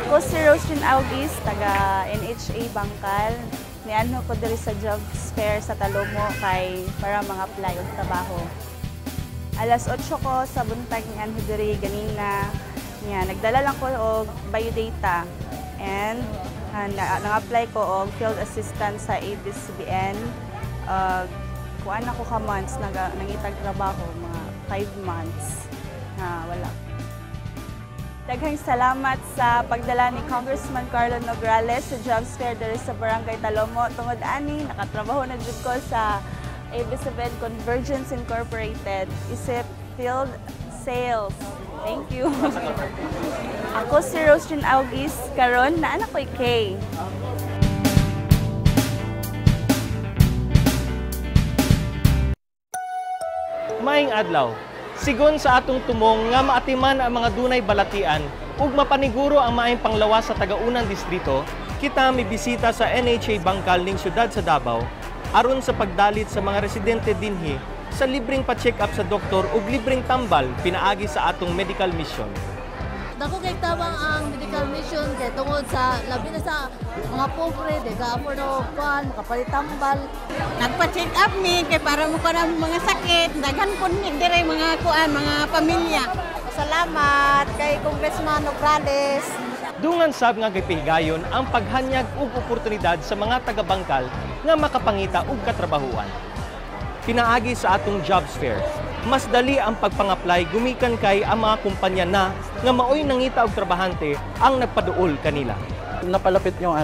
Ako si Roslyn Augis, taga NHA Bangkal. Niano ko diri sa job fair sa Talomo kay para mga apply og trabaho. Alas 8 ko sa buntag niyan diri ganina. Nagdala lang ko og biodata and nang-apply ko og field assistant sa ABS-CBN. Kuan ako ka months nangitag trabaho, mga 5 months. Wala. Daghang salamat sa pagdala ni Congressman Carlo Nograles sa jobs fair diri sa Barangay Talomo. Tungod ani, nakatrabaho na jud ko sa ABS-CBN Convergence Incorporated, isip field sales. Thank you. Ako si Roslyn Augis, karon na anak ko Kay. Maayong adlaw. Sigon sa atong tumong nga maatiman ang mga dunay balatian ug mapaniguro ang maayong panglawas sa tagaunang distrito, kita mibisita sa NHA Bangkal ning syudad sa Davao aron sa pagdalit sa mga residente dinhi sa libreng pa-check up sa doktor ug libreng tambal pinaagi sa atong medical mission. Dako kay tabang ang medical mission kay tungod sa labi na sa mga pobre de gaapon no kuan kapalit tambal. Nagpa-check up mi kay para mo kana mga sakit, daghan kun mi dire mga kuan mga pamilya. Salamat kay Congressman Nograles. Dungan sab nga gipihigayon ang paghanyag ug oportunidad sa mga taga-Bangkal nga makapangita ug katrabahuan. Pinaagi sa atong jobs fair, mas dali ang pagpang-apply gumikan kay ang mga kumpanya na nga maoy nangita og trabahante ang nagpaduol kanila. Napalapit yung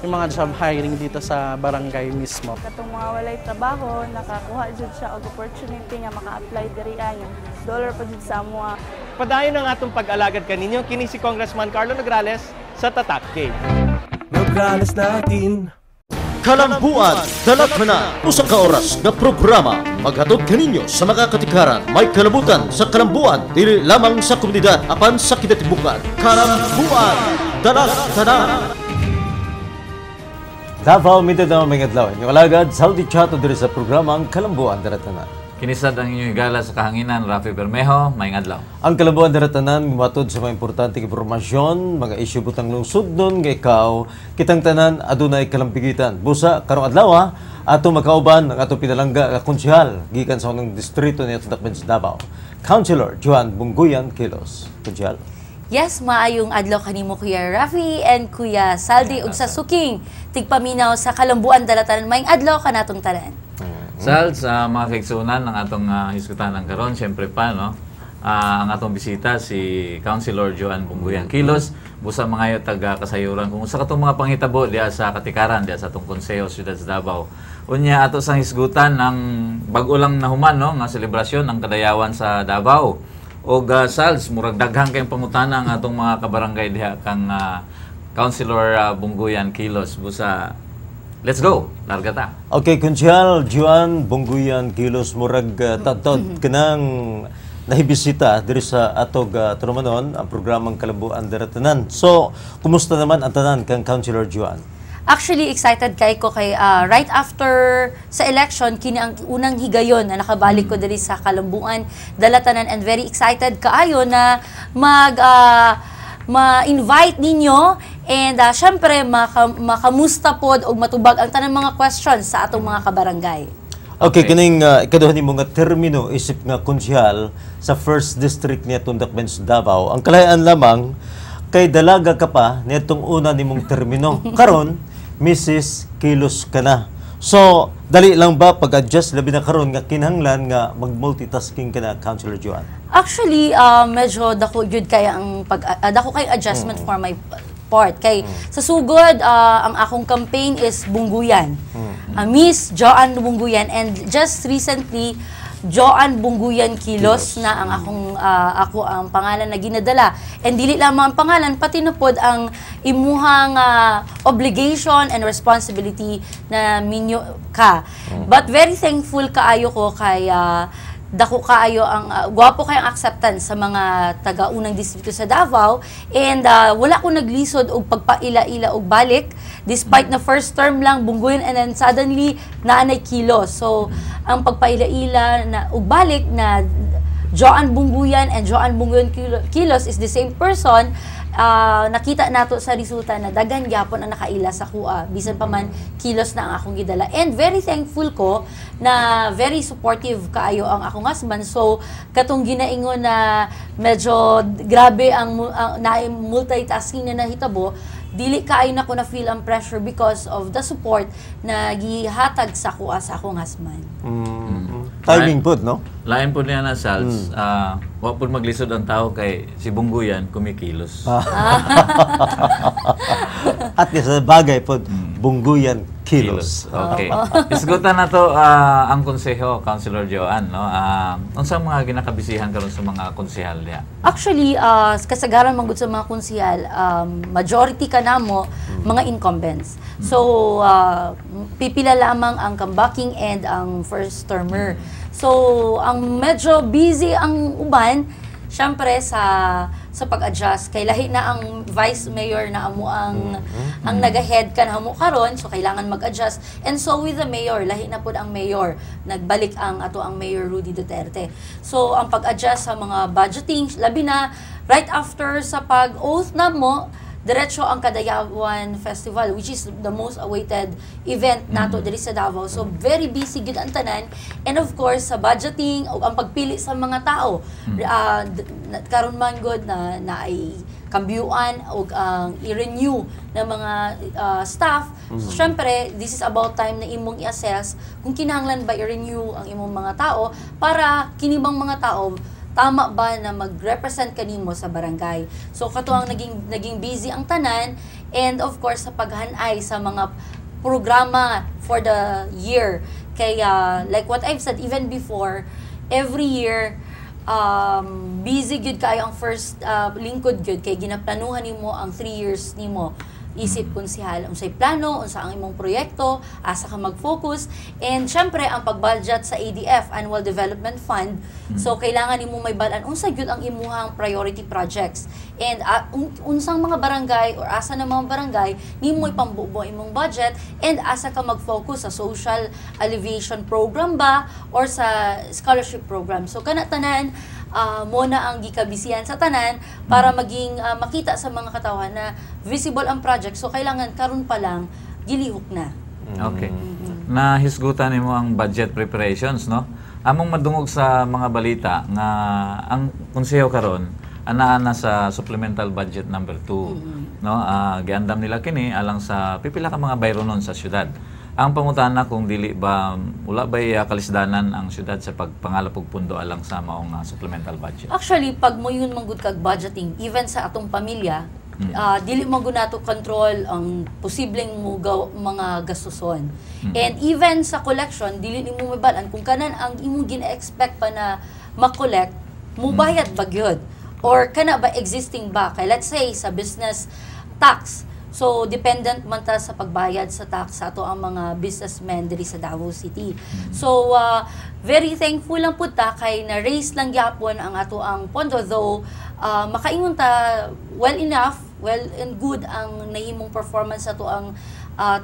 mga job hiring dito sa barangay mismo. Katong mga walay trabaho, nakakuha jud siya og opportunity nga maka-apply diri ay dollar pa jud sa amoa. Padayon ang atong pag-alagad kaninyo kini si Congressman Carlo Nograles sa Tatak K. Nograles natin. Kalambuan, dalag na usang ka oras na programa maghatod kaninyo sa mga katikaran may kalabutan sa kalambuan dili lamang sa komunidad apan sa kinatibukan. Kalambuan, dalag na. Davao Mindanao mga adlaw. Yung alagad Saudi Chato diri sa programang Kalambuan Daratanan. Kinisad ang inyong higala sa kahanginan, Rafi Bermejo, may adlaw. Ang Kalambuan Daratanan gumatod sa mga importanteng impormasyon, mga isyu butang lungsod nun nga ikaw, kitang tanan adunay kalampigitan. Busa karong adlaw ato makauban ang ato pinalangga ka konsyal gikan sa unang distrito ni Dakben sa Davao. Councilor Joan Bungguyan Kilos. Konsyal. Yes, maayong adlaw kanimo Kuya Rafi and Kuya Saldi ug sa suking tigpaminaw sa Kalambuan Daratanan may adlaw kanatong tanan. Sal, sa mga kaigsunan ng atong hisgutan ng karon, siyempre pa, no? Ang atong bisita si Councilor Joan Bungguyan Kilos, busa mga taga-kasayuran kung sa katong mga panghitabo diya sa katikaran, diya sa atong konseho, Siyudad sa Davao. Unya ato sang hisgutan ng bag-o lang nahuman, no? Nga selebrasyon ng kadayawan sa Davao. O Sals, murag daghang kayong pangutana ang atong mga kabarangay diya kang Councilor Bungguyan Kilos, busa. Let's go! Larga ta. Okay, Konsyal Joan Bungguyan Kilos, murag tatod kanang nahibisita diri sa atog Trumanon ang programang Kalambuan Daratanan. So, kumusta naman ang tanan kang Councilor Joan? Actually, excited ko kay right after sa election, kini ang unang higayon na nakabalik ko diri sa Kalambuan Daratanan and very excited kaayo na ma-invite ninyo and syempre makamusta pod og matubag ang tanang mga questions sa atong mga kabarangay. Okay, kining ikaduhan nimo nga termino isip nga konsyal sa first district niya Dakben sa Davao. Ang kalayaan lamang kay dalaga ka pa nitong una nimong termino. Karon Mrs. Kilos ka na. So, dali lang ba pag-adjust labi na karon nga kinahanglan nga mag-multitasking ka na, Councilor Joan? Actually, medyo dako gyud kaya ang dako kay adjustment for my part. Kay sa sugod, ang akong campaign is Bungguyan. Miss Joan Bungguyan, and just recently Joan Bungguyan Kilos na ang ako ang pangalan na ginadala. And dili lamang ang pangalan, pati na pod ang imuhang obligation and responsibility na minyo ka. But very thankful kaayo ko kay dako kaayo ang gwapo kay ang acceptance sa mga taga-unang distrito sa Davao, and wala ko naglisod og pagpaila-ila og balik despite na first term lang Bungguyan and then suddenly naanay Kilos. So ang pagpaila-ila na og balik na Joan Bungguyan and Joan Bungguyan Kilos is the same person, nakita nato sa resulta na daghan gyapon ang nakaila sa kuha bisan pa man kilos na ang akong gidala. And very thankful ko na very supportive kaayo ang akong husband. So katong ginaingon na medyo grabe ang multitasking na nahitabo, dili kaayo na ko na feel ang pressure because of the support na gihatag sa kuha sa akong husband. Timing po, no? Lain po niya na, Salz. Wa po maglisod ang tao kay si Bungguyan kumikilos. At sa bagay po, Bungguyan kilos. Okay. Isgutan na to ang konseho, Councilor Joanne, no? Unsa mga ginakabisihan karon sa mga konsehal niya? Actually, kasagaran manggod sa mga konsehal, majority ka namo mga incumbents. So, pipila lamang ang comebacking and ang first termer. So, ang medyo busy ang uban, syempre sa pag-adjust, kay lahi na ang vice mayor na amo ang nag-ahead kan hamo karon, so kailangan mag-adjust. And so with the mayor, lahi na pud ang mayor, nagbalik ang Mayor Rudy Duterte. So ang pag-adjust sa mga budgeting, labi na right after sa pag-oath na mo, diretso ang Kadayawan Festival, which is the most awaited event nato diri sa Davao. So very busy gid ang tanan, and of course sa budgeting o ang pagpili sa mga tao. Karon man gud na ay kambyuan o i-renew ng mga staff. So syempre, this is about time na imong i-assess kung kinahanglan ba i-renew ang imong mga tao para kinibang mga tao tama ba na mag-represent kanimo sa barangay. So kato ang naging busy ang tanan, and of course sa paghanay sa mga programa for the year. Kaya like what I've said even before, every year busy gyud kayo ang first lingkod gyud kay ginaplanuhan nimo ang 3 years nimo. Isip konsehal unsay plano, unsa ang imong proyekto, asa ka mag-focus, and syempre ang pagbudget sa ADF, Annual Development Fund. So kailangan nimo may balan unsa gyud ang imuhang priority projects, and unsang mga barangay or asa na mga barangay nimo ipambubo imong budget, and asa ka mag-focus sa social alleviation program ba or sa scholarship program. So kana tanan mo na ang gikabisihan sa tanan para maging makita sa mga katawan na visible ang project. So kailangan karon pa lang gilihok na. Okay. Nahisgutan nimo ang budget preparations, no? Among madungog sa mga balita nga ang konseho karon ana sa supplemental budget number 2, no? Giandam nila kini alang sa pipila ka mga bayronon sa syudad. Ang pangutana kung dili ba wala ba kalisdanan ang syudad sa pagpangalapog pundo alang sa maong supplemental budget? Actually, pag mo yun manggod kag budgeting, even sa atong pamilya, dili mo nato control ang posibleng mga gastuson. And even sa collection, dili nimo mabalan kung kanan ang imong gina-expect pa na ma-collect, mo bayad ba gyud? Or kana ba existing ba? Kay let's say sa business tax, so, dependent man ta sa pagbayad sa tax sa ato ang mga businessmen diri sa Davao City. So, very thankful lang po ta kay na-raise lang gyapon ang ato ang pondo, though makaingon ta well and good ang nahimong performance sa ato ang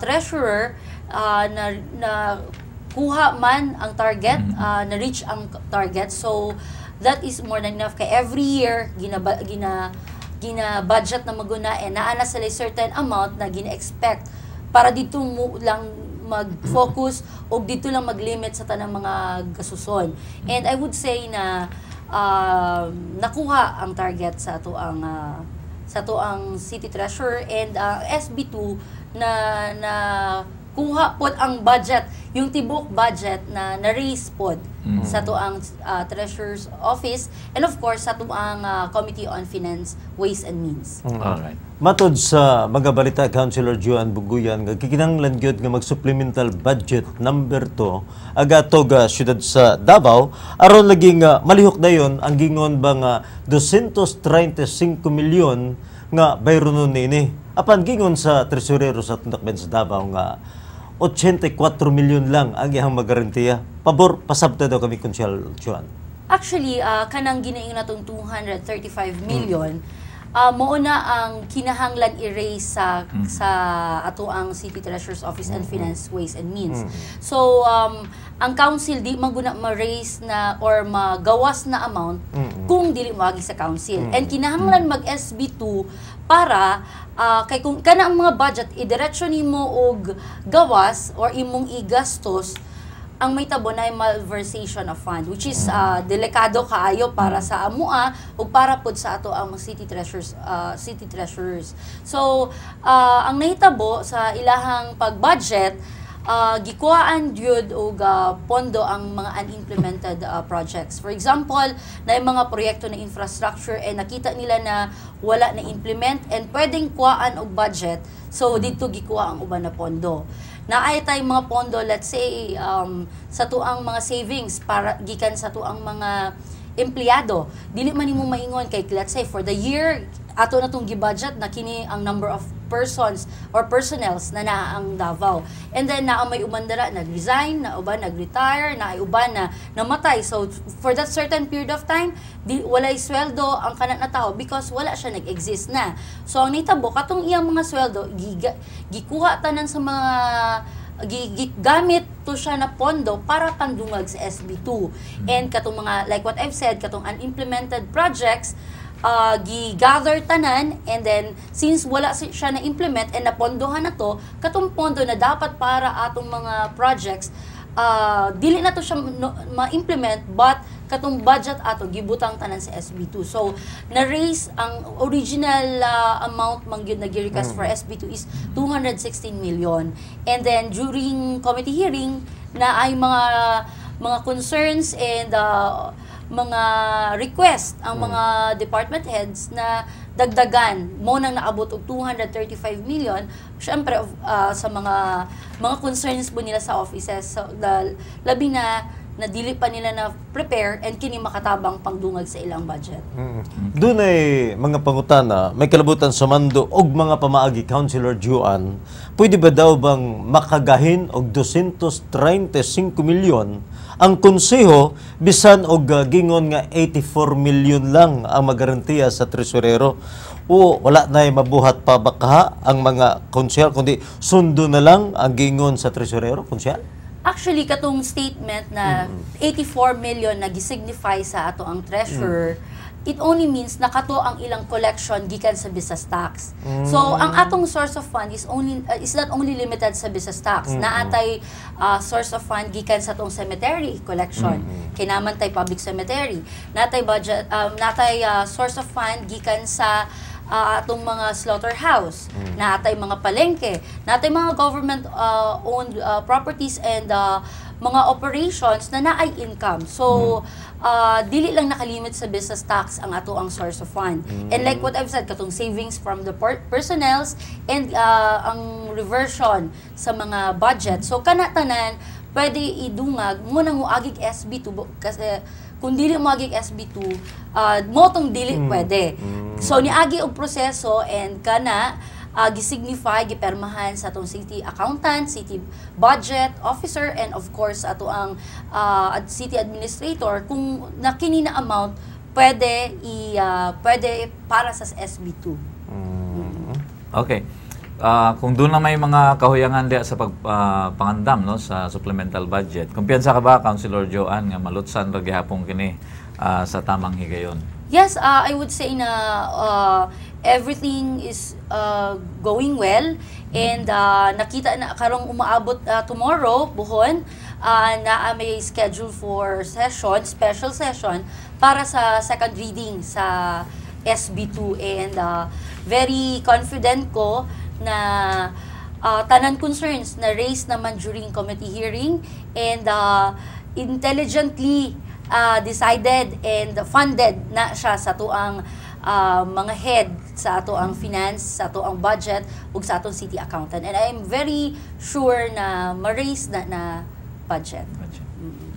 treasurer na kuha man ang target, na-reach ang target. So, that is more than enough. Kay every year, gina-budget na maguna, naana sila certain amount na gina-expect para dito mo lang mag-focus o dito lang mag-limit sa tanang mga gasuson. And I would say na nakuha ang target sa ato ang city treasurer, and SB2 na kuha pod ang budget, yung tibok budget na na-raise pod sa to ang Treasurer's Office, and of course sa to ang Committee on Finance, Ways and Means. Alright. Matod sa mga balita, Councilor Joanne Bungguyan, kikinahanglan gyud nga mag-supplemental budget number 2 agatog syudad sa Davao aron laging malihok dayon ang gingon ba nga 235 milyon nga bayronon nini. Apan gingon sa tresurero sa Tundakben sa Davao nga 84 milyon lang ang iyang magarantiya. Pabor, pasabta daw kami, Konsyal Joanne. Actually, kanang ginaing natong 235 million, mao na ang kinahanglan i-raise sa ato ang City Treasurer's Office and Finance Ways and Means. So ang council di maguna ma-raise na or magawas na amount kung dili moagi sa council. And kinahanglan mag SB2 para kay kung kana ang mga budget idiretso nimo og gawas or imong igastos, ang may tabo na malversation of fund, which is delikado kaayo para sa amua o para pod sa ato ang city treasurers. So ang nahitabo sa ilahang pag-budget, gikuhaan gyud og pondo ang mga unimplemented projects. For example, na yung mga proyekto na infrastructure nakita nila na wala na implement and pwedeng kuhaan og budget, so dito gikuha ang uban na pondo. Naay tay mga pondo, let's say sa tuang mga savings para gikan sa tuang mga empleyado. Dili man nimo maingon kay let's say for the year ato na tong gi-budget na kini ang number of persons or personnels na naa ang Davao. And then naa may uban dara nag-resign, na uban nag-retire, na ay uban na namatay. So for that certain period of time, walay sweldo ang kanat na tao because wala siya nag-exist na. So ang nitabo katong iyang mga sweldo gikuha tanan sa mga gigamit to siya na pondo para pandungag sa SB2. And katong mga like what I've said, katong unimplemented projects gi-gather tanan, and then since wala siya na-implement and napondohan na to, katong pondo na dapat para atong mga projects, dili na to siya ma-implement, but katong budget ato gibutang tanan sa SB2. So na-raise ang original amount mangyud na gi-request for SB2 is 216 million. And then during committee hearing na ay mga concerns and mga request ang mga department heads na dagdagan mo nang naabot og 235 million, syempre sa mga concerns po nila sa offices. So labi na dili pa nila na prepare and kini makatabang pangdungag sa ilang budget. Doon ay mga pangutana, may kalabutan sa mando og mga pamaagi, Councilor Juan, pwede ba daw bang makagahin og 235 milyon ang konseho bisan og gingon nga 84 million lang ang magarantiya sa tresurero? O wala na mabuhat pa baka ang mga konsehal kundi sundo na lang ang gingon sa tresurero, konsehal? Actually, katong statement na 84 million na gisignify sa ato ang treasurer, it only means na kato ang ilang collection gikan sa business tax. So, ang atong source of fund is not only limited sa business tax. Naatay source of fund gikan sa atong cemetery collection. Kinaman tay public cemetery. Natay budget, natay source of fund gikan sa atong mga slaughterhouse, natay mga palengke, natay mga government owned properties and mga operations na naay income. So dili lang nakalimit sa business tax ang ato ang source of fund. And like what I've said, katong savings from the personnels and ang reversion sa mga budget. So kanatanan pwede idungag mo nang muagig SB2 kasi kung dili mo agig SB2, motong dili pwede. So niagi og proseso and kana gisignify, gipermahan sa atong city accountant, city budget officer, and of course ato ang city administrator kung nakini na amount pwede para sa SB2. Okay. Kung doon na may mga kahuyangan diya sa pangandam no sa supplemental budget, kumpiyansa ka ba, Councilor Joan, nga malutsan ra gihapon kini sa tamang higayon? Yes, I would say na everything is going well, and nakita na karong umaabot tomorrow buhon na may schedule for special session para sa second reading sa SB2, and very confident ko na tanan concerns na raised naman during committee hearing and intelligently decided and funded na siya sa tuang mga head sa ato ang finance, sa ato ang budget ug sa atong city accountant, and I'm very sure na ma-raise na budget.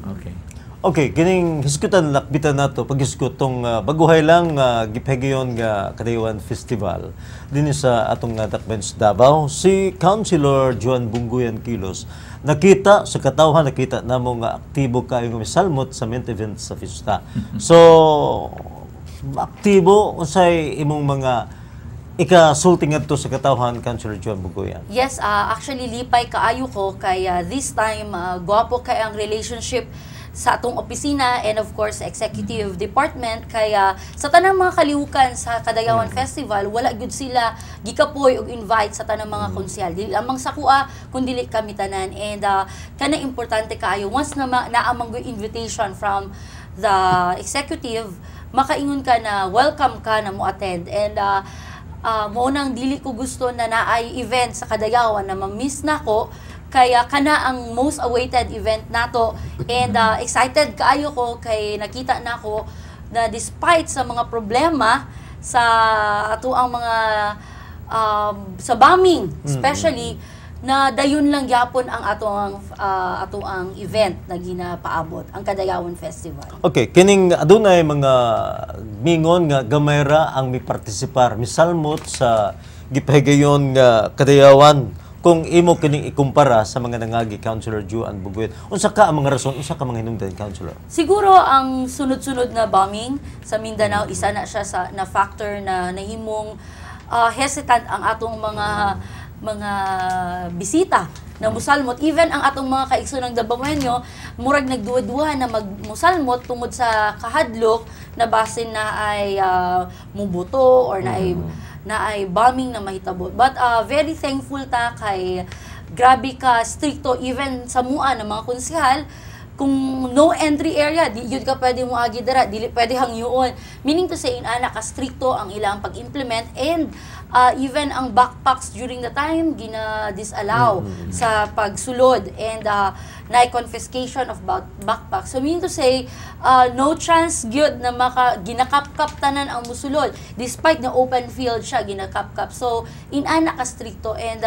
Okay. Okay, kining hisgutan lakbitan nato paghisgot tong baguhay lang giphegayon nga Kadaywan Festival dinhi sa atong Dakbayan Davao. Si Councilor Juan Bungguyan Kilos nakita sa katawhan, nakita namo nga aktibo kayo nga misalmot sa main event sa fiesta. So aktibo unsay imong mga ikasulting adto sa katawhan, Councilor Joan Bunguyan? Yes, actually lipay kaayo ko kay this time gwapo kay ang relationship sa atong opisina and of course executive department kaya sa tanang mga kalihukan sa Kadayawan Festival wala gyud sila gikapoy og invite sa tanang mga konsyal dili lamang sa kuha kundi dili kami tanan and kana importante kaayo once na naamang invitation from the executive makaingon ka na welcome ka na mo attend and mo nang dili ko gusto na naay event sa Kadayawan na ma-miss nako kaya kana ang most awaited event nato and excited kaayo ko kay nakita nako na despite sa mga problema sa ato ang mga sa bombing especially na dayon lang gyapon ang ato ang event na ginapaabot ang Kadayawan Festival. Okay, kining adunay mga mingon nga gamay ra ang mipartisipar misalmot sa gipahigayon nga Kadayawan. Kung imo kining ikumpara sa mga nangagi, Councilor Joan Bunguyan, unsa ka ang mga rason, unsa ka mga hinungdan, Councilor? Siguro ang sunod-sunod na bombing sa Mindanao, isa na siya na factor na nahimong hesitant ang atong mga bisita na musalmot. Even ang atong mga kaigsoonang Dabawenyo, murag nagduwa-duwa na magmusalmot tungod sa kahadlok na basin na ay mubuto or na ay bombing na mahitabo. But very thankful ta kay grabe ka stricto even sa mua ng mga konsehal kung no entry area di yun ka pwede mo agi dira dili pwede hangyoon meaning to say inana ka stricto ang ilang pag-implement and even ang backpacks during the time gina-disallow sa pagsulod and na-confiscation of backpacks. So meaning to say no chance gyud na ginakapkap tanan ang musulod despite na open field siya ginakapkap. So inana ka stricto and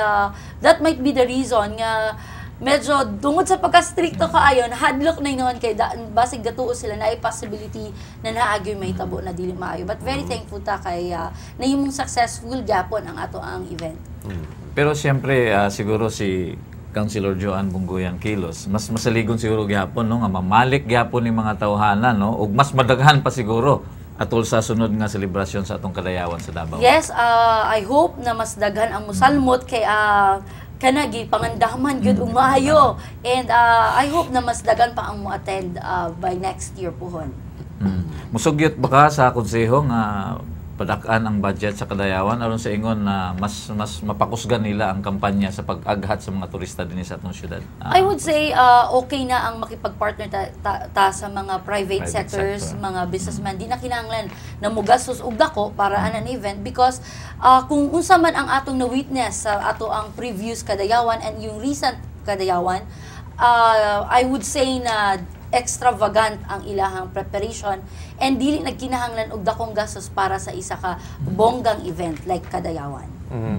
that might be the reason nga medyo tungod sa pagka-stricto kaayon, hadlok na yun kay basig gatuo sila na ay possibility na naagyo may tabo na dili maayo. But very thankful ta kay nahimong successful gyapon ang ato ang event. Pero siyempre siguro si Councilor Joan Bunguyan Kilos, mas masaligon siguro gyapon no nga mamalik gyapon ni mga tawhana no ug mas madaghan pa siguro atol sa sunod nga selebrasyon sa atong Kadayawan sa Davao. Yes, I hope na mas daghan ang musalmot kay kanagi pangandaman gyud umayo and I hope na mas dagan pa ang mo-attend by next year pohon. Musugyot ba ka sa konseho nga padak-an ang budget sa Kadayawan aron sa ingon na mas mapakusgan nila ang kampanya sa pag-aghat sa mga turista dinhi sa atong syudad? I would say okay na ang makipag-partner ta sa mga private sectors, mga businessmen. Di na kinahanglan na mugastos og dako para an event because kung unsa man ang atong na-witness sa ato ang previous Kadayawan and yung recent Kadayawan, I would say na extravagant ang ilahang preparation and dili nagkinahanglan og dakong gastos para sa isa ka bonggang event like Kadayawan.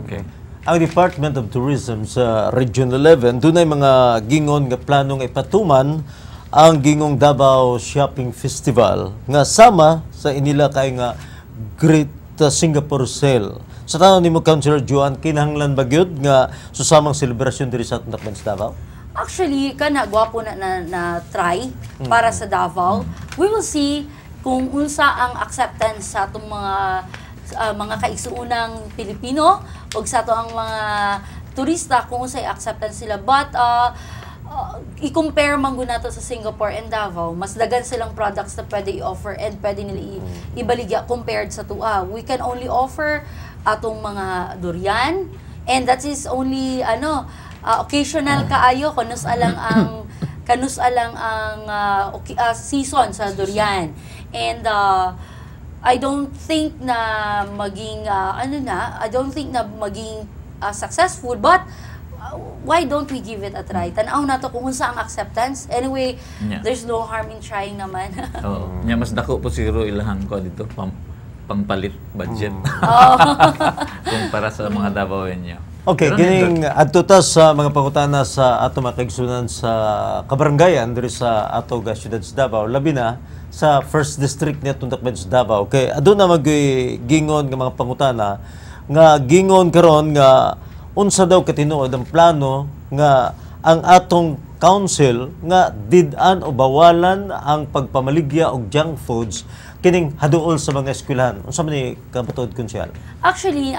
Okay. Ang Department of Tourism sa Region 11 dunay mga gingon nga planong ipatuman ang gingong Davao Shopping Festival nga sama sa inila kay nga Great Singapore Sale. Sa tanong nimo, Councilor Joan, kinahanglan ba gyud nga susamang selebrasyon diri sa Tundakmen sa Davao? Actually, kana gwapo na try para sa Davao. We will see kung unsa ang acceptance sa atong mga kaigsuunang Pilipino o sa ato ang mga turista kung unsay acceptance sila. But i-compare man gud nato sa Singapore and Davao, mas dagan silang products na pwede i-offer and pwede nila ibaligya compared sa tua. We can only offer atong mga durian and that is only occasional kaayo kanus alang ang season sa durian and I don't think na maging successful but why don't we give it a try? Tanaw nato kung unsa ang acceptance. Anyway, there's no harm in trying naman. Nya mas dako po siguro ilahang ko dito pangpalit budget. Kung para sa mga Davaoenyo. Okay, kining adto ta sa mga pangutana sa ato mga kaigsunan sa kabaranggayan diri sa ato ga syudad sa Davao, labi na sa first district ni Tundakmen sa Davao. Okay, aduna gingon nga mga pangutana nga gingon karon nga unsa daw katinuod ang plano nga ang atong council nga did-an o bawalan ang pagpamaligya og junk foods kining haduol sa mga eskwelahan. Unsa man ni kabutod konsyal? Actually,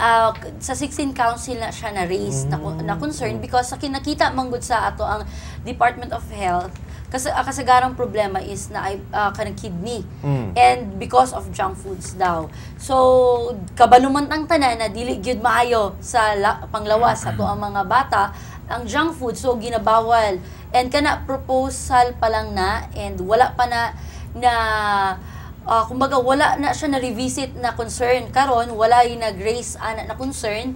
sa 16 Council na siya na-raise na concern because sa kinakita manggod sa ato ang Department of Health, kasi kasagarang problema is na ay kanang kidney and because of junk foods daw. So kabaluman ang tanan na dili gyud maayo sa panglawas ato ang mga bata ang junk food, so ginabawal and kana proposal pa lang na and wala pa na kumbaga wala na siya na revisit na concern karon, wala yung nag-raise na concern.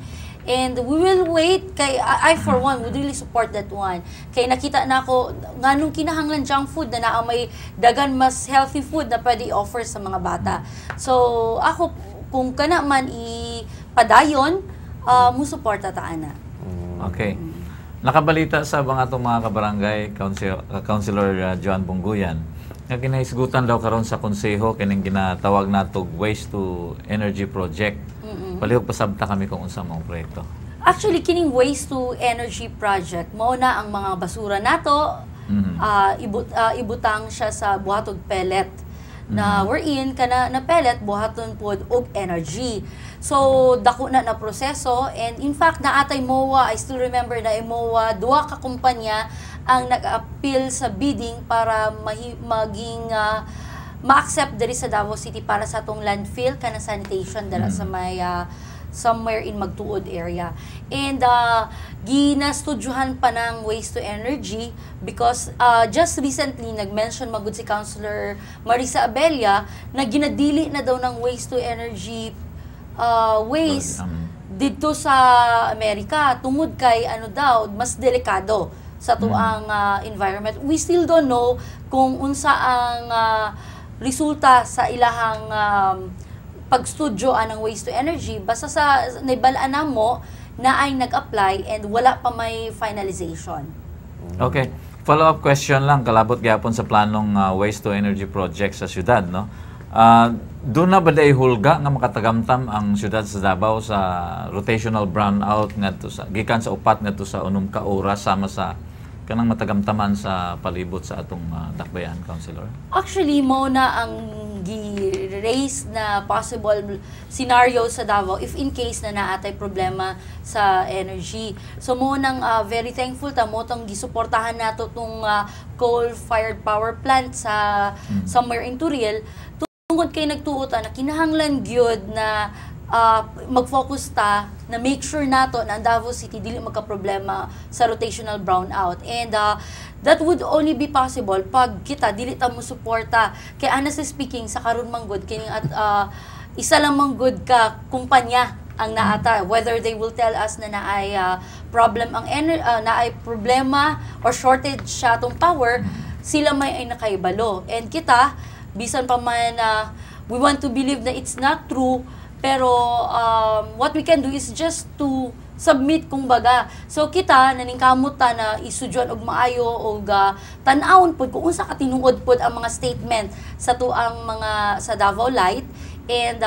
And we will wait kay I for one would really support that one. Kay nakita na ako nganong kinahanglan junk food na naa may dagan mas healthy food na pwede i-offer sa mga bata. So ako kung kana man ipadayon mo suporta ta ana. Okay. Nakabalita sa atong mga kabarangay Councilor Joan Bungguyan nga ginahisgutan daw karon sa konseho kining ginatawag natog waste to energy project. Palihog pasabta kami kung unsa mong proyekto. Actually, kining waste to energy project, mao na ang mga basura nato, ibutang siya sa buhatog pellet. Na wherein kana na pellet buhaton pod og energy. So dako na proseso and in fact naatay MOA, I still remember na MOA, duha ka kumpanya ang nag-appeal sa bidding para maging ma-accept diri sa Davao City para sa atong landfill kana sanitation dara sa may somewhere in Magtuod area. And ginastudyohan pa ng waste to energy because just recently nag-mention magud si Councilor Marisa Abella na ginadili na daw ng waste to energy waste dito sa Amerika tungod kay daw mas delikado sa tuang environment. We still don't know kung unsa ang resulta sa ilahang pagstudyo ng waste to energy. Basta sa naibalaan na mo na ay nag-apply and wala pa may finalization. Okay. Follow-up question lang, kalabot gyapon sa planong waste to energy project sa syudad, no? Doon na ba day hulga nga makatagamtam ang syudad sa Davao sa rotational brownout ngadto sa gikan sa upat ngadto sa 6 ka oras sama sa kanang matagamtaman sa palibot sa atong dakbayan, Councilor? Actually, mo na ang gi-raise na possible scenario sa Davao if in case na naatay problema sa energy. So mo nang very thankful ta mo tong gisuportahan nato tong coal-fired power plant sa somewhere in Turiel tungod kay nagtuot na kinahanglan gyud na mag-focus ta na make sure nato na ang Davao City dili magka-problema sa rotational brownout. And that would only be possible pag kita dili ta mo suporta. Kay honestly speaking sa karon manggod kining isa lang manggod ka kumpanya ang naata, whether they will tell us na naay problem ang naay problema or shortage sa atong power, sila may ay nakaibalo. And kita bisan pa man we want to believe na it's not true. Pero what we can do is just to submit kumbaga. So kita naningkamot ta na isudyon og maayo og tan-awon pod kung unsa ka tinuod pod ang mga statement sa tuang mga sa Davao Light and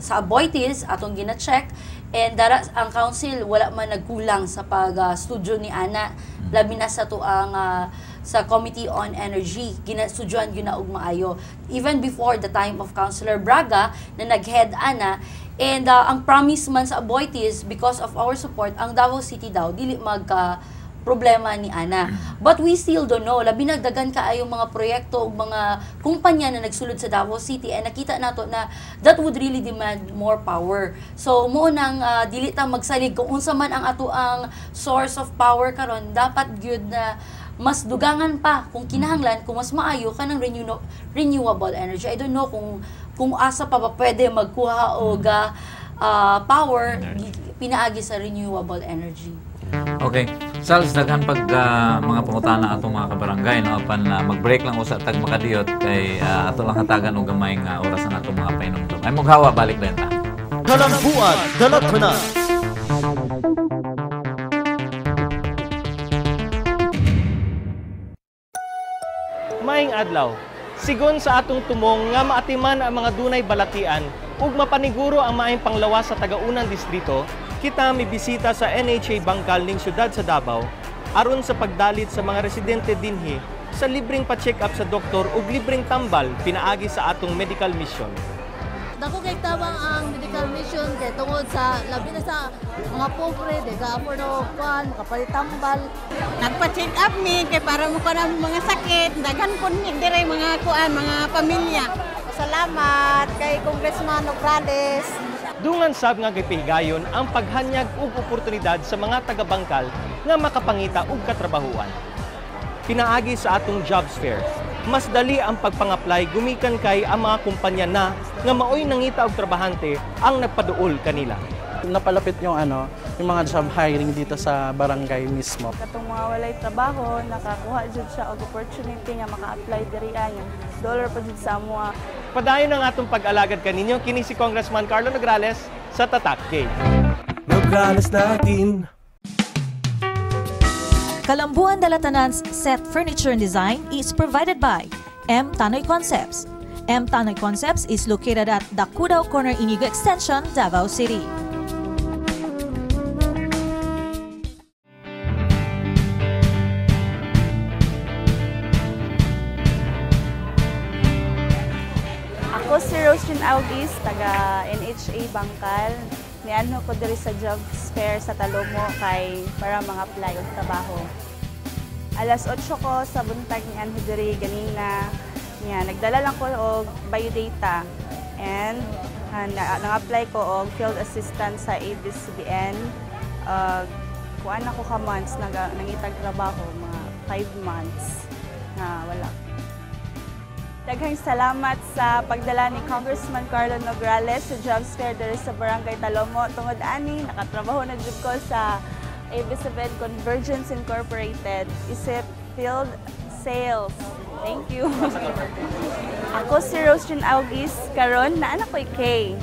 sa Aboitiz atong gina-check and dara ang council wala man nagkulang sa pag-studio ni ana labi na sa tuang sa Committee on Energy, ginasudyoan yun na og maayo. Even before the time of Councilor Braga, na nag-head ana, and ang promise man sa Aboitiz, because of our support, ang Davao City daw, dili problema ni ana. But we still don't know, labi nagdagan kaayong mga proyekto o mga kumpanya na nagsulod sa Davao City, and nakita nato na that would really demand more power. So, mo nang dili ta magsalig kung unsa man ang ato ang source of power karon dapat gyud na mas dugangan pa kung kinahanglan kung mas maayo ka ng renewable energy. I don't know kung asa pa pwede magkuha og power pinaagi sa renewable energy. Okay. Sals, daghan pag mga pangutana atong mga kabarangay, no? Apan mag-break lang usa tag makadiyot kay ato lang hatagan og gamay nga oras ang atong mga painumdum. Ay maghawa balik benta. Kalambuan, Dalagmana. Maayong adlaw. Sigon sa atong tumong nga maatiman ang mga dunay balatian ug mapaniguro ang maayong panglawas sa tagaunang distrito, kita mibisita sa NHA Bangkal ning syudad sa Davao aron sa pagdalit sa mga residente dinhi sa libreng pa-check up sa doktor ug libreng tambal pinaagi sa atong medical mission. Dako kay tabang ang medical mission kay tungod sa labi na sa mga pobre de ka-afford og kuan kapalit tambal. Nagpa-check up mi kay para mo ka mga sakit, daghan po ni dire mga kuan, mga pamilya. Salamat kay Congressman Nograles. Dungan sab nga gipihigayon ang paghanyag ug oportunidad sa mga taga-bangkal nga makapangita ug katrabahuan. Pinaagi sa atong jobs fair, mas dali ang pagpang-apply gumikan kay ang mga kumpanya na nga maoy nangita og trabahante ang nagpaduol kanila. Napalapit yung mga job hiring dito sa barangay mismo. Katong mga walay trabaho, nakakuha jud siya og opportunity nga maka-apply diri ayon. Dollar pa jud sa amuha. Padayon ang atong pag-alagad kaninyo kini si Congressman Carlo Nograles sa Tatak K. Nograles natin. Kalambuan Dalatanan's set furniture and design is provided by M. Tanoy Concepts. M. Tanoy Concepts is located at Dakudao Corner, Inigo Extension, Davao City. Ako si Roslyn Augis, taga NHA Bangkal. Niano ko diri sa jobs fair sa Talomo kay para mga apply og trabaho. Alas 8 ko sa buntag niyan diri ganina. Nagdala lang ko og biodata and nang-apply ko og field assistant sa ABS-CBN. Kuan ako ka months nangitag trabaho, mga 5 months na wala. Daghang salamat sa pagdala ni Congressman Carlo Nograles sa jobs fair diri sa Barangay Talomo. Tungod ani, nakatrabaho na jud ko sa ABS-CBN Convergence Incorporated, isip field sales. Thank you. Ako si Roslyn Augis, karon na anak ko Kay.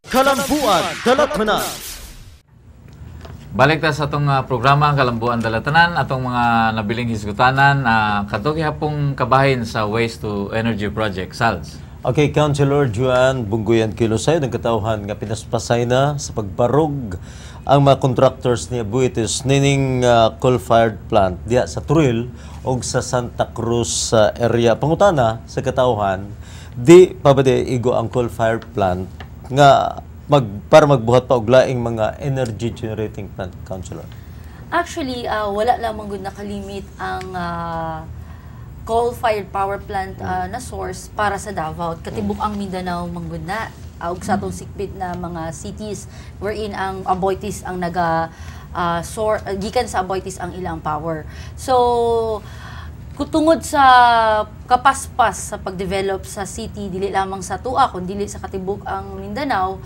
Kalambuan Dalatmanan. Balik ta sa atong programa ang Kalambuan Dalatanan, atong mga nabiling hisgutanan kadto gihapong kabahin sa Waste to Energy Project SALS. Okay, Councilor Juan Bungguyan Kilosay nagkatauhan nga pinaspasay na sa pagbarog ang mga contractors ni Buitis nining coal-fired plant diya sa Turil o sa Santa Cruz area. Pangutana sa katauhan, di pa ba igo ang coal-fired plant nga para magbuhat pa og laing mga energy generating plant, Councilor? Actually, wala lamang gud nakalimit ang coal-fired power plant na source para sa Davao. Katibuk ang Mindanao manggod na ug sa atong sikbit na mga cities wherein ang Aboitiz ang gikan sa Aboitiz ang ilang power. So tungod sa kapaspas sa pagdevelop sa city dili lamang sa Tua kundi dili sa katibuk ang Mindanao,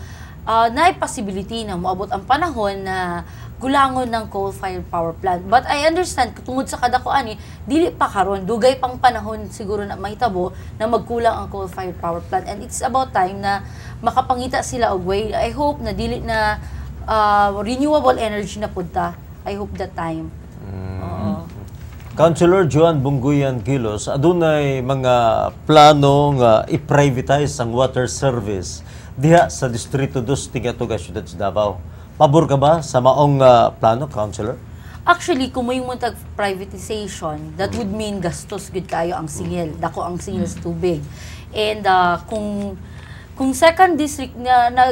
naay possibility na moabot ang panahon na gulangon ng coal-fired power plant. But I understand, tungod sa kadakuan dili pa karon, dugay pang panahon siguro na mahitabo na magkulang ang coal-fired power plant. And it's about time na makapangita sila og way. I hope na dili na renewable energy na punta. I hope that time. Councilor Juan Bungguyan Kilos, adunay mga plano nga i-privatize ang water service diha sa Distrito 2 Tingatuga, Siyudad sa Davao. Pabor ka ba sa maong plano, Councilor? Actually, kung may muntag privatization, that would mean gastos gud kayo ang singil. Dako ang singil sa tubig. And kung second district na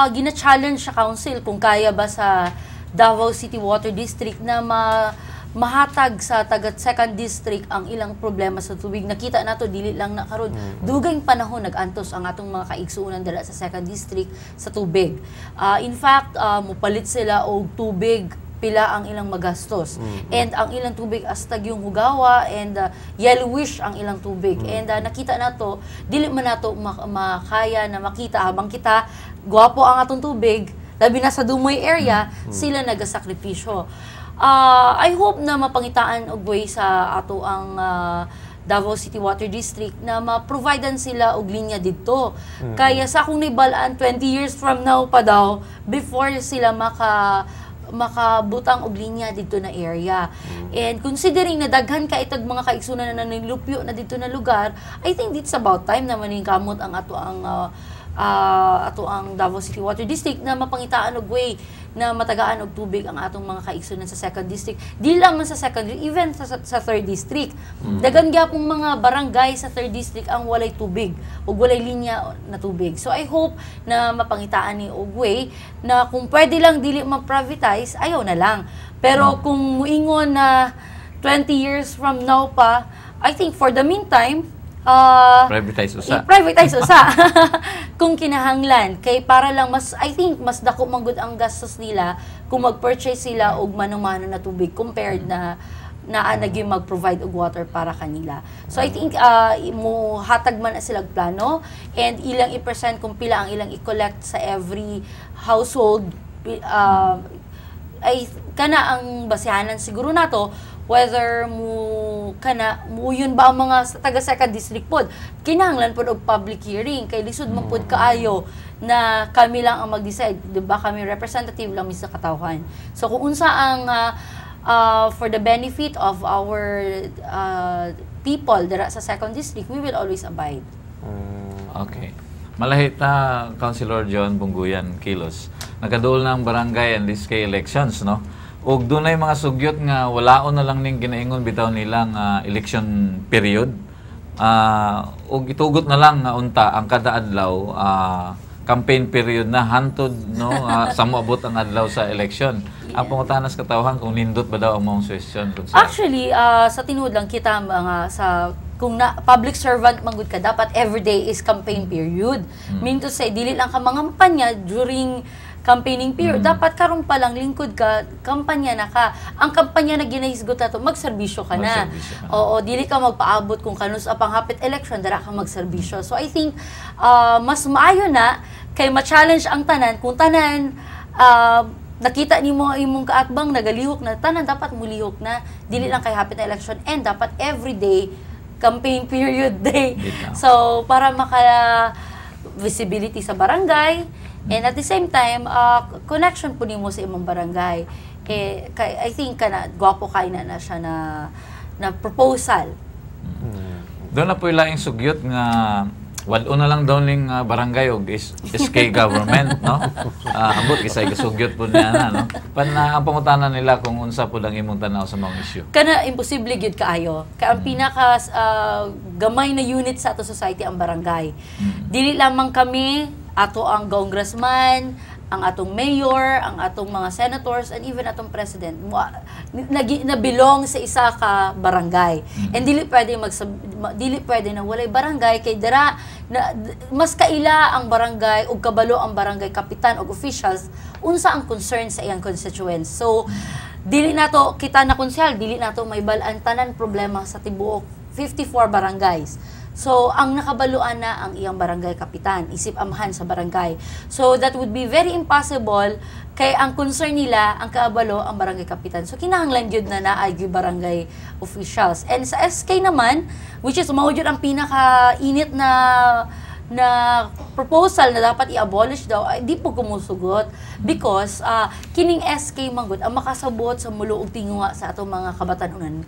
gina-challenge sa council kung kaya ba sa Davao City Water District na mahatag sa taga second district ang ilang problema sa tubig. Nakita nato dili lang na karon dugay panahon nag-antos ang atong mga kaigsuonan dala sa second district sa tubig. In fact, mupalit sila og tubig pila ang ilang magastos. And ang ilang tubig astag yung hugawa and yellowish ang ilang tubig. And nakita nato dili man nato makaya na makita habang kita gwapo ang atong tubig labi na sa Dumoy area sila nagasakripisyo. I hope na mapangitaan og way sa ato ang Davao City Water District na ma-providean sila og linya didto. Kaya sa akong nibalaan 20 years from now pa daw before sila makabutang og linya didto na area. And considering na daghan ka itag mga kaigsunan na nilupyo na didto na lugar, I think it's about time na maning kamot ang ato ang ato ang Davao City Water District na mapangitaan og way na matagaan og tubig ang atong mga kaigsunan sa second district. Di lang man sa second, even sa third district. Dagan gyapong mga barangay sa third district ang walay tubig ug walay linya na tubig. So I hope na mapangitaan ni og way na kung pwede lang dili ma-privatize, ayaw na lang. Pero kung muingon na 20 years from now pa, I think for the meantime, privatize usa. I-privatize usa. Kung kinahanglan. Kay para lang, I think, mas dako manggod ang gastos nila kung mag-purchase sila og manumano na tubig compared na nagyo mag-provide og water para kanila. So I think mo hatag man na silang plano and ilang i-present kung pila ang ilang i-collect sa every household ay kana ang basehanan siguro nato whether yun ba ang mga taga second district pod kinahanglan pod og public hearing kay lisod man pod kaayo na kami lang ang mag-decide, di ba? Kami representative lang sa katawhan. So kung unsa ang for the benefit of our people dira sa second district, we will always abide. Okay. Malahit na Councilor John Bungguyan Kilos. Nagaduol ng barangay and district elections, no? Ug dunay mga sugyot nga walaon na lang ning ginaingon bitaw nilang election period. Ug itugot na lang nga unta ang kada adlaw campaign period na hantod, no, sa moabot ang adlaw sa election. Ang pangutanas katawhan kung nindot ba daw ang mong suggestion? Actually, sa tinuod lang kita mga sa kung public servant manggod ka, dapat everyday is campaign period. Mean to say, dili lang ka mga kampanya during campaigning period. Dapat karon pa lang lingkod ka, kampanya na ka. Ang kampanya na ginahisgot nato, magserbisyo ka na. Oo, dili ka magpaabot kung kanus apang hapit election, dara ka magserbisyo. So I think mas maayo na kay ma-challenge ang tanan kung tanan nakita nimo imong kaatbang nagalihok na tanan dapat mulihok na dili lang kay hapit na election and dapat everyday campaign period day. So para maka visibility sa barangay and at the same time connection po nimo sa imong barangay. I think kana gwapo kay na siya na proposal. Doon na po ilaing sugyot nga walo na lang daw ning barangay og SK government, no? Ambot kisay gasugyot po niya na, no? Ang pangutanan nila kung unsa po lang imong tanaw sa mga issue. Kana imposible gyud kaayo. Kay ang pinaka gamay na unit sa ato society ang barangay. Dili lamang kami ato ang congressman, ang atong mayor, ang atong mga senators, and even atong president nabilong sa isa ka barangay. And dili pwede na walay barangay kay dira mas kaila ang barangay ug kabalo ang barangay kapitan ug officials unsa ang concern sa iyang constituents. So dili nato kita na konsyal, dili nato may bal-an tanan problema sa tibuok 54 barangays. So, ang nakabaluan na ang iyang barangay kapitan, isip amahan sa barangay. So, that would be very impossible kay ang concern nila, ang kaabalo, ang barangay kapitan. So, kinahanglan yun na naay barangay officials. And sa SK naman, which is mawajud ang pinaka-init na proposal na dapat i-abolish daw, ay di po kumusugot because kining SK manggod ang makasabot sa mulo ug tingwa sa atong mga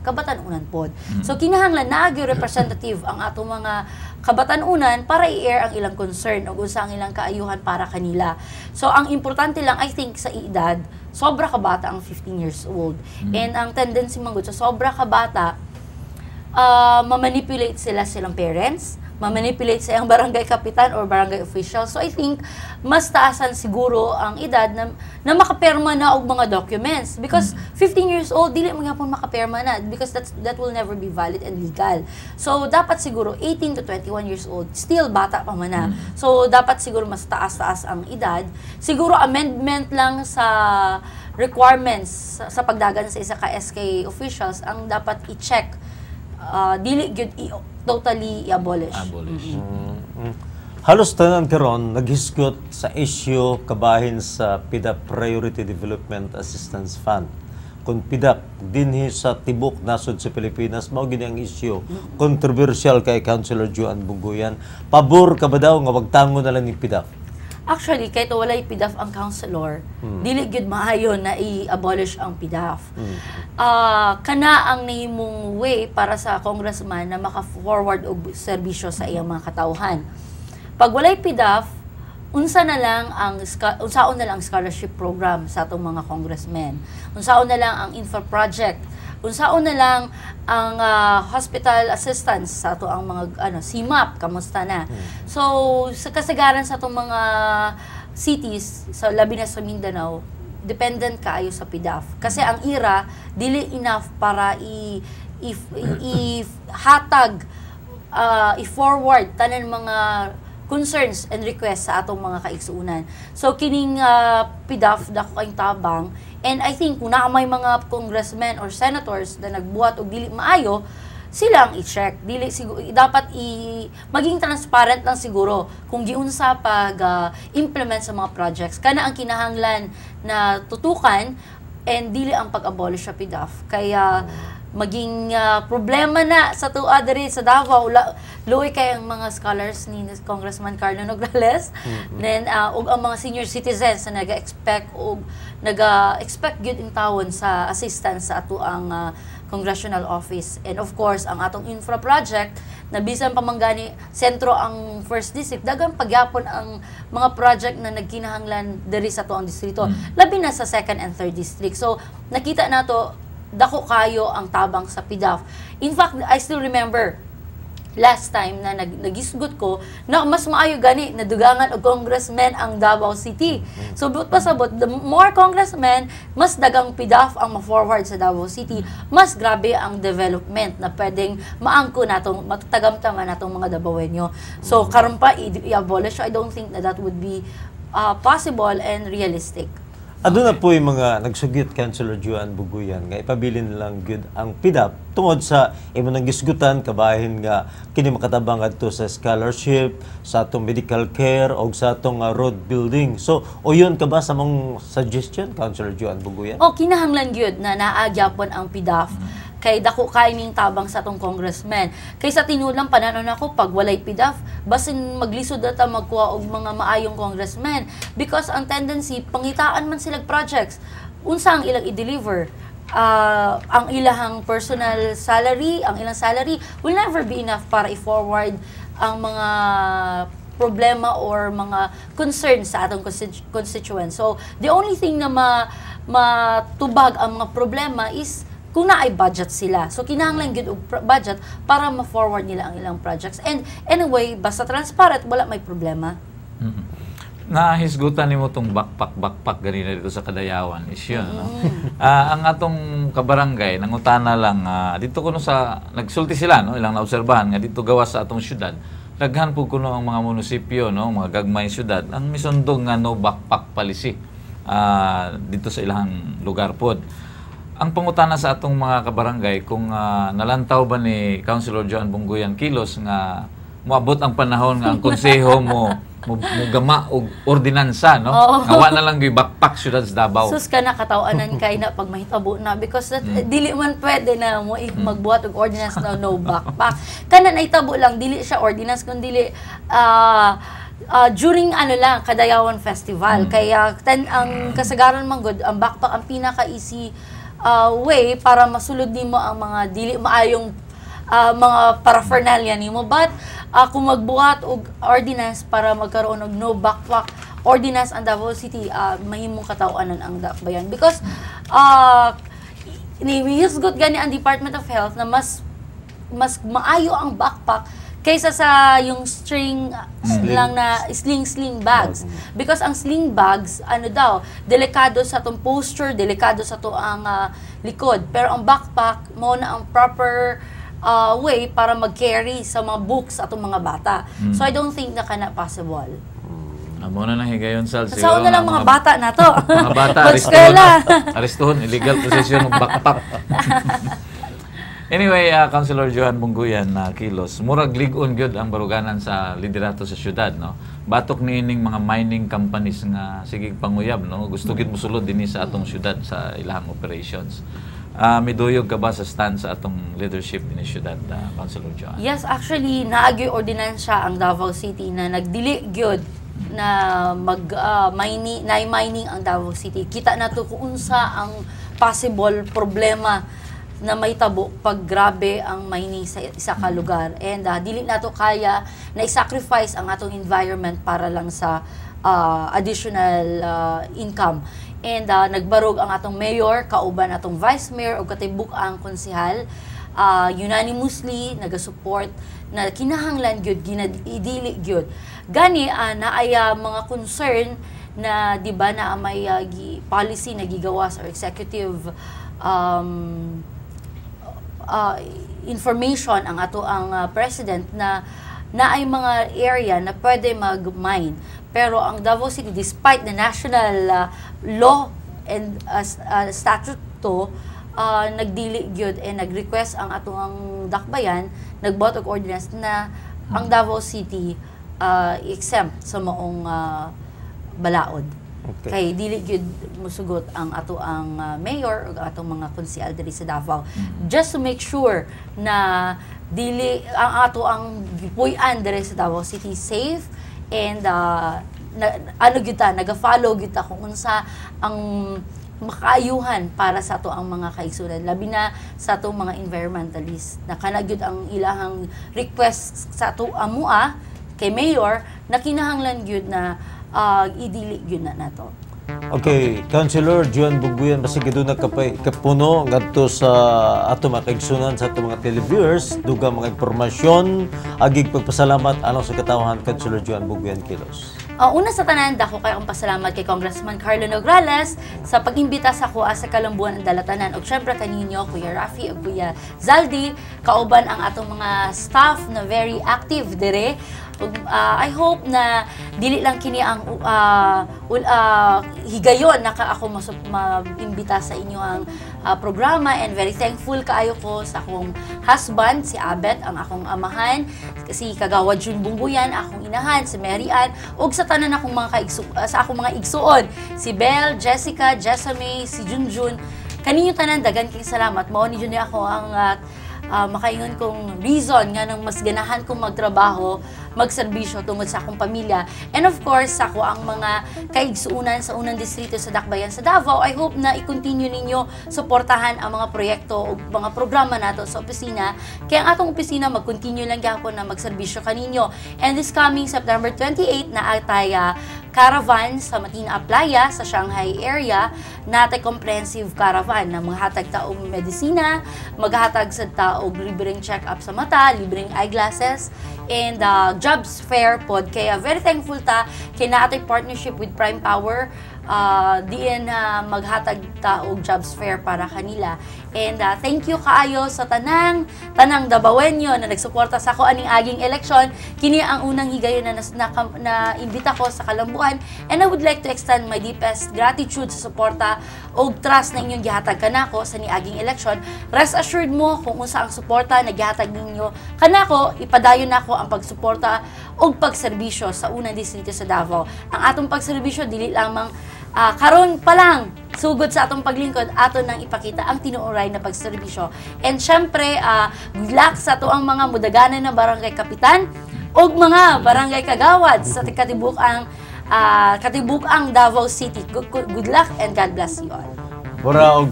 kabatan-unan pod. So kinahanglan naagyo representative ang atong mga kabatan-unan para i-air ang ilang concern ug unsa ang ilang kaayuhan para kanila. So ang importante lang I think sa edad, sobra ka bata ang 15 years old. And ang tendency manggod sa sobra ka bata ma-manipulate silang parents, ma-manipulate sa iyang barangay kapitan or barangay official. So I think mas taasan siguro ang edad na makaperma na og mga documents because 15 years old dili man gyapon makaperma na because that will never be valid and legal. So dapat siguro 18 to 21 years old, still bata pa man na. So dapat siguro mas taas-taas ang edad. Siguro amendment lang sa requirements sa pagdagan sa isa ka SK officials ang dapat i-check. Dili gyud totally i-abolish. Halos tanan karon naghisgot sa issue kabahin sa PDAP Priority Development Assistance Fund. Kung PDAP dinhi sa tibok nasod sa Pilipinas mao gini ang issue controversial kay Councilor Joan Bungguyan. Pabor ka ba daw nga wagtangon na lang ni PDAP? Actually, kahit walay PDAF ang councilor, dili gyud maayo na i-abolish ang PDAF. Kana ang nahimong way para sa congressman na maka-forward og serbisyo sa iyang mga katawhan. Pag walay PDAF, unsaon na lang ang scholarship program sa atong mga congressmen. Unsaon na lang ang infra project. Unsaon na lang ang hospital assistance sa ato ang mga CMAP, kamusta na. So sa kasagaran sa atong mga cities, sa labi na sa Mindanao, dependent kaayo sa PDAF. Kasi ang IRA dili enough para i-hatag, i-forward tanan mga concerns and requests sa atong mga kaigsuunan. So kining PDAF dako kayong tabang, and I think kung naa may mga congressmen or senators na nagbuhat og dili maayo, sila ang i-check. Dili siguro dapat maging transparent lang siguro kung giunsa pag implement sa mga projects. Kana ang kinahanglan na tutukan and dili ang pag-abolish sa PDAF. Kaya maging problema na sa tuwa diri sa Davao, luoy kay ang mga scholars ni Congressman Carlo Nograles, then ug ang mga senior citizens na naga-expect gyud in tawon sa assistance sa ato ang congressional office. And of course, ang atong infra project, na bisan pa manggani sentro ang first district, dagang pagyapon ang mga project na nagkinahanglan diri sa tuang distrito. Labi na sa second and third district. So, nakita nato dako kayo ang tabang sa PDAF. In fact, I still remember last time na nagisgot ko na mas maayo gani na dugangan og congressmen ang Davao City. So but pasabot, the more congressmen, mas dagang PDAF ang ma-forward sa Davao City, mas grabe ang development na pwedeng maangko natong matatagamtaman natong mga Davaoenyo. So karon pa i-abolish, I don't think that would be possible and realistic. Ano na po yung mga nagsugit, Councilor Joan Bunguyan, nga ipabilin lang good ang PDAP tungod sa imo nang gisgutan kabahin nga kini makatabang adto sa scholarship, sa atong medical care o sa atong road building. So, o yun ka ba sa mong suggestion, Councilor Joan Bunguyan? O, kinahanglan gyud na naagyapon ang PDAF kay dako kay ning tabang sa atong congressmen. Kay sa tinulang pananon ako, pag walay PDAF, basin maglisod ata magkuha og mga maayong congressmen. Because ang tendency, pangitaan man silang projects, unsa ang ilang i-deliver. Ang ilang personal salary, ang ilang salary will never be enough para i-forward ang mga problema or mga concerns sa atong constituents. So, the only thing na matubag ang mga problema is kung naay budget sila. So, kinahanglan gyud og budget para ma-forward nila ang ilang projects. And anyway, basta transparent, wala may problema. Nahisgutan nimo tong backpack ganina dito sa Kadayawan is yun, no? Ang atong kabarangay nangutana lang dito kuno sa nagsulti sila, no, ilang naobserbahan nga dito gawas sa atong syudad. Daghan po kuno ang mga munisipyo, no, mga gagmay syudad ang misundong nga no backpack policy dito sa ilang lugar pod. Ang pangutana sa atong mga kabarangay kung nalantaw ba ni Councilor Joan Bunguyan Kilos nga moabot ang panahon nga ang konseho mo gama og ordinansa, no? Nga na lang gyud backpack syudad sa Davao. Sus ka na katawanan kay na pag mahitabo na because that, dili man pwede na mo magbuhat og ordinance na no backpack. Kana nahitabo lang dili siya ordinance kun dili during Kadayawan Festival. Kaya ang kasagaran man gud ang backpack ang pinaka easy way para masulod nimo ang mga dili maayong mga paraphernalia nimo. But kung magbuhat og ordinance para magkaroon og no backpack ordinance ang Davao City, mahimong katawanan ang bayan because nihisgot gani ang Department of Health na mas maayo ang backpack kaysa sa yung sling bags. Because ang sling bags, delikado sa itong posture, delikado sa ito ang likod. Pero ang backpack, mo na ang proper way para mag-carry sa mga books atong mga bata. So I don't think na kana possible. Amo na higayon sal siguro. Saan na lang mga bata na to? Mga bata, aristuhon, illegal possession ng backpack. Anyway, Councilor Joan Bunguyan Kilos, murag lig-on gyud ang baruganan sa liderato sa syudad, no? Batok niining mga mining companies nga sige panguyab, no? Gusto gyud mosulod dinhi sa atong syudad sa ilahang operations. Miduyog ka ba sa stand sa atong leadership dinhi syudad, Councilor Joan? Yes, actually naagyo ordinansya ang Davao City na nagdili gyud na mining ang Davao City. Kita nato kung unsa ang possible problema na may tabo pag grabe ang mining sa isa ka lugar. And dili nato kaya na i-sacrifice ang atong environment para lang sa additional income. And nagbarog ang atong mayor, kauban atong vice mayor o katibuk ang konsehal, unanimously nagasupport na kinahanglan gyud ginadili gyud. Gani naay mga concern na di ba na may policy na gigawas or executive information ang ato ang president na naay mga area na pwede mag-mine. Pero ang Davao City, despite the national law and statute to, nagdili gyud and nag-request ang ato ang dakbayan, nag-vote og ordinance na ang Davao City exempt sa maong balaod. Okay. Kay dili gyud musugot ang ato ang mayor ug atong mga konsehal diri sa Davao. Just to make sure na dili ang ato ang gipuy-an diri sa Davao City safe and naga-follow gyud ta kung unsa ang makaayuhan para sa ato ang mga kaigsunan, labi na sa ato mga environmentalists na kana gyud ang ilahang request sa ato amua kay mayor na kinahanglan gyud na idili gyud na nato. Okay, Councilor Joan Bungguyan, basig doon na kapuno ngadto sa ato mga kaigsunan sa ato mga televiewers, duga mga impormasyon, agig pagpasalamat anong sa katawhan Councilor Joan Bungguyan Kilos. Una sa tanan, dako kayo ang pasalamat kay Congressman Carlo Nograles sa pag-imbita sa kuha sa kalambuan ng dalatanan. O syempre kaninyo, Kuya Rafi o Kuya Zaldi, kauban ang atong mga staff na very active dire. I hope na dili lang kini ang higayon na ako mag-imbita sa inyo ang programa, and very thankful kaayo ko sa akong husband, si Abet, ang akong amahan, si Kagawad Jun Bungguyan, akong inahan, si Mary Ann, ug sa tanan akong mga sa akong mga igsuon, si Belle, Jessica, Jessamy, si Junjun. Kaninyo tanan, dagan king salamat. Mao ni Jun ako ang makaingon kong reason nga nang mas ganahan kong magtrabaho, magserbisyo tungod sa akong pamilya. And of course, ako ang mga kaigsuunan sa unang distrito sa Dakbayan sa Davao. I hope na i-continue ninyo suportahan ang mga proyekto o mga programa nato sa opisina. Kaya ang atong opisina mag-continue lang gyapon na magserbisyo kaninyo. And this coming September 28 na atay caravan sa Matina Playa sa Shanghai area, natay comprehensive caravan na maghatag ta og medisina, maghatag sa ta og libreng check-up sa mata, libreng eyeglasses, and jobs fair pod. Kaya very thankful ta kay naatay partnership with Prime Power, diin maghatag ta og jobs fair para kanila. And thank you kaayo sa tanang Davaoenyo na nagsuporta sa ako aning aging eleksyon. Kini ang unang higayon na imbita ko sa kalambuan, and I would like to extend my deepest gratitude sa suporta og trust na inyong gihatag kanako sa niaging eleksyon. Rest assured mo kung unsa ang suporta na gihatag ninyo kanako, ipadayon nako ang pagsuporta og pagserbisyo sa unang distrito sa Davao. Ang atong pagserbisyo dili lamang karon pa lang sugod sa atong paglingkod, ato nang ipakita ang tinuoray na pagserbisyo. And syempre, good luck sa ato ang mga mudaganan na barangay kapitan o mga barangay kagawad sa katibukang Davao City. Good luck and God bless you all. Mura og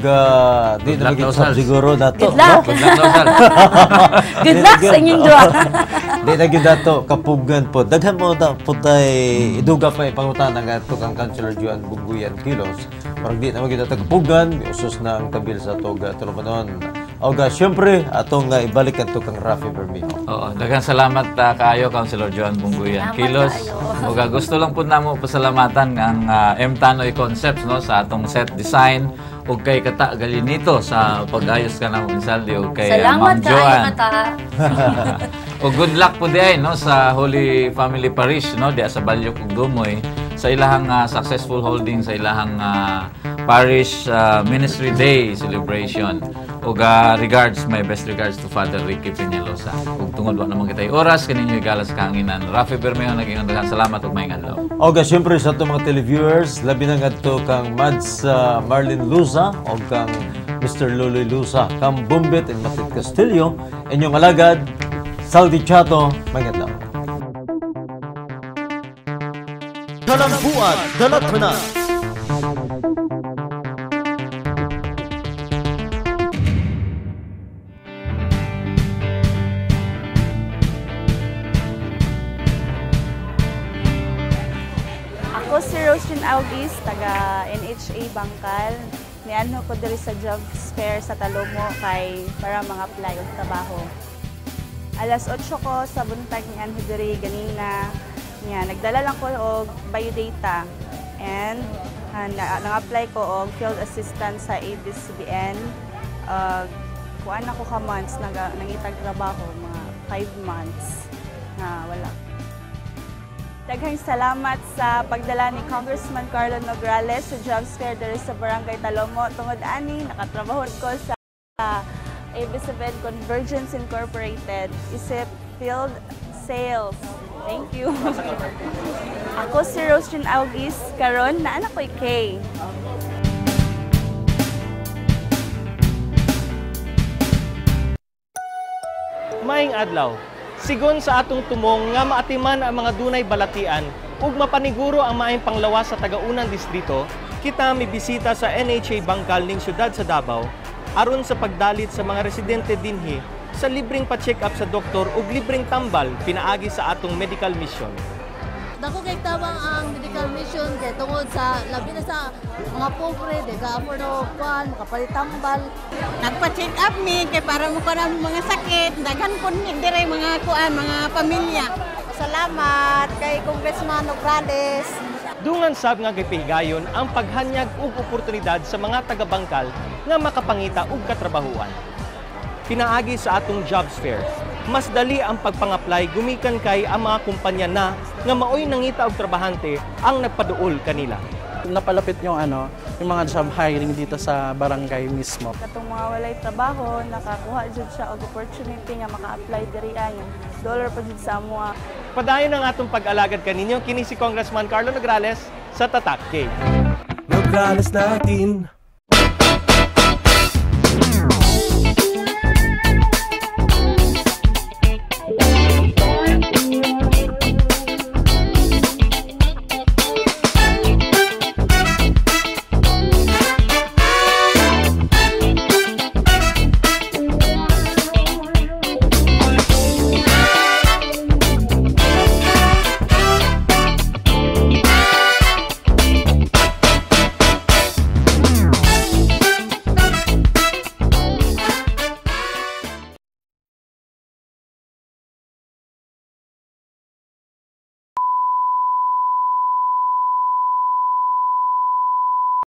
di na mag-usap siguro dato. Good luck. No? Good luck, Good luck sa inyong duha. Di na gyud dato kapugan po. Daghan mo ta putay iduga pa ipangutan ang ato kang Councilor Joan Bungguyan Kilos. Parang di na magyud dato kapugan, usos na ang tabil sa toga tulumanon. Oga, syempre atong ibalik ato kang Rafi Bermejo. Oo, daghang salamat kaayo Councilor Joan Bungguyan Kilos. Oga, gusto lang po namo pasalamatan ang M Tanoy Concepts no sa atong set design ug kay Kata Galinito sa pag-ayos ka ng Insaldi ug kay Ma'am Joan. O good luck po diay no sa Holy Family Parish no diya sa Balyok ug Dumoy sa ilahang successful holding sa ilahang Parish Ministry Day celebration. Ug regards, my best regards to Father Ricky Peñalosa. Ug tungod wa naman kitay oras kaninyo igalas kahanginan. Rafi Bermejo naging daghang salamat ug maayong adlaw. Oga, syempre sa atong mga televiewers, labi na ngadto kang Mads Marlin Luza o kang Mr. Loloy Luza, kang Bumbit and Matit Castillo, inyong alagad Saldi Chato, maayong adlaw. Kalambuan, Dalatana. Ako Ako si Roslyn August, taga NHA Bangkal. Niadto ko diri sa job fair sa Talomo kay para mga apply og trabaho. Alas 8 ko sa buntag niyan diri ganina. Nagdala lang ko og biodata and nang-apply ko og field assistant sa ABS-CBN. Kuan ako ka months nangitag trabaho, mga 5 months na wala. Daghang salamat sa pagdala ni Congressman Carlo Nograles sa jobs fair diri sa Barangay Talomo. Tungod ani nakatrabaho ko sa ABS-CBN Convergence Incorporated, isip field sales. Thank you. Ako si Roslyn August, karon na anak ko Kay. Maayong adlaw. Sigon sa atong tumong nga maatiman ang mga dunay balatian ug mapaniguro ang maayong panglawas sa tagaunang distrito, kita mibisita sa NHA Bangkal ning syudad sa Davao aron sa pagdalit sa mga residente dinhi sa libreng pa-check up sa doktor ug libreng tambal pinaagi sa atong medical mission. Dako kay tabang ang medical mission kay tungod sa labi na sa mga pobre, di ka afford og kuan, makapalit tambal. Nagpa-check up mi kay para mo ka mga sakit, daghan kun ni dire mga kuan, mga pamilya. Salamat kay Congressman Nograles. Dungan sab nga gipihigayon ang paghanyag ug oportunidad sa mga taga-Bangkal nga makapangita og katrabahuan. Pinaagi sa atong jobs fair, mas dali ang pagpang-apply gumikan kay ang mga kumpanya na nga maoy nangita og trabahante ang nagpaduol kanila. Napalapit yung mga job hiring dito sa barangay mismo. Katong mga walay trabaho, nakakuha jud siya og opportunity nga maka-apply diri ayon. Dollar pa jud sa amoa. Padayon ang atong pag-alagad kaninyo kini si Congressman Carlo Nograles sa Tatak Gate. Nograles natin